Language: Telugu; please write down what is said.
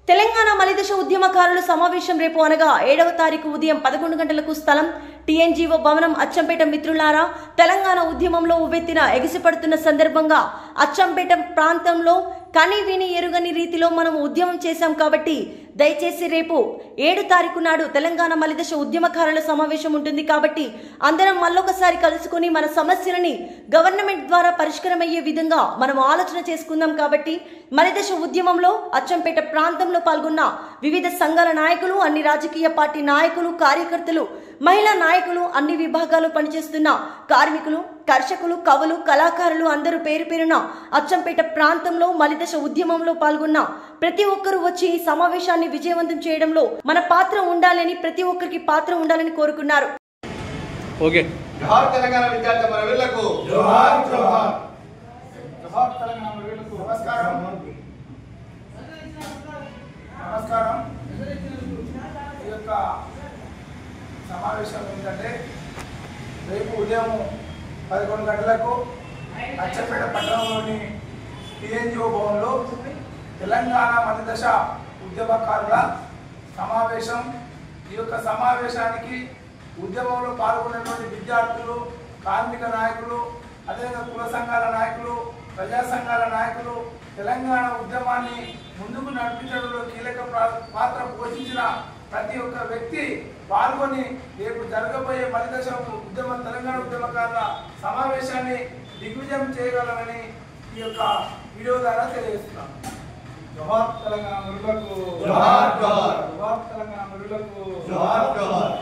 తెలంగాణ మలిదశ ఉద్యమకారుల సమావేశం రేపు అనగా 7వ తారీఖు ఉదయం 11 గంటలకు స్థలం టీఎన్జీఓ భవనం అచ్చంపేట. మిత్రులారా, తెలంగాణ ఉద్యమంలో ఉవ్వెత్తిన ఎగిసిపడుతున్న సందర్భంగా అచ్చంపేట ప్రాంతంలో కని విని ఎరుగని రీతిలో మనం ఉద్యమం చేశాం కాబట్టి దయచేసి రేపు 7 తారీఖు నాడు తెలంగాణ మలిదశ ఉద్యమకారుల సమావేశం ఉంటుంది కాబట్టి అందరం మళ్ళొకసారి కలుసుకుని మన సమస్యలని గవర్నమెంట్ ద్వారా పరిష్కారమయ్యే విధంగా మనం ఆలోచన చేసుకుందాం. కాబట్టి మలిదశ ఉద్యమంలో అచ్చంపేట ప్రాంతంలో పాల్గొన్న వివిధ సంఘాల నాయకులు, అన్ని రాజకీయ పార్టీ నాయకులు, కార్యకర్తలు, మహిళా నాయకులు, అన్ని విభాగాలు పనిచేస్తున్న కార్మికులు, కర్షకులు, కవులు, కళాకారులు అందరూ పేరు పేరున అచ్చంపేట ప్రాంతంలో మలిదశ ఉద్యమంలో పాల్గొన్న ప్రతి ఒక్కరూ వచ్చి ఈ సమావేశాన్ని విజయవంతం చేయడంలో మన పాత్ర ఉండాలని, ప్రతి ఒక్కరికి పాత్ర ఉండాలని కోరుకున్నారు. ఓకే. జోహార్ తెలంగాణ విద్యార్థి మరవీరులకు జోహార్ జోహార్. జోహార్ తెలంగాణ మరవీరులకు నమస్కారం. నమస్కారం. ఈ యొక్క సమావేశం ఏంటంటే రేపు ఉదయం 11 గంటలకు అచ్చంపేట పట్టణంలోని టీఎన్జీఓ భవన్లో తెలంగాణ మలిదశ ఉద్యమకారుల సమావేశం. ఈ యొక్క సమావేశానికి ఉద్యమంలో పాల్గొన్నటువంటి విద్యార్థులు, కార్మిక నాయకులు, అదేవిధంగా కుల సంఘాల నాయకులు, ప్రజా సంఘాల నాయకులు, తెలంగాణ ఉద్యమాన్ని ముందుకు నడిపించడంలో కీలక పాత్ర పోషించిన ప్రతి ఒక్క వ్యక్తి పాల్గొని రేపు జరగబోయే మలిదశ తెలంగాణ ఉద్యమకారుల సమావేశాన్ని దిగ్విజయం చేయగలరని ఈ యొక్క వీడియో ద్వారా తెలియజేస్తున్నాం. జోహార్ తెలంగాణ మరులకు జోహార్ జోహార్. జోహార్ తెలంగాణ మరులకు జోహార్ జోహార్.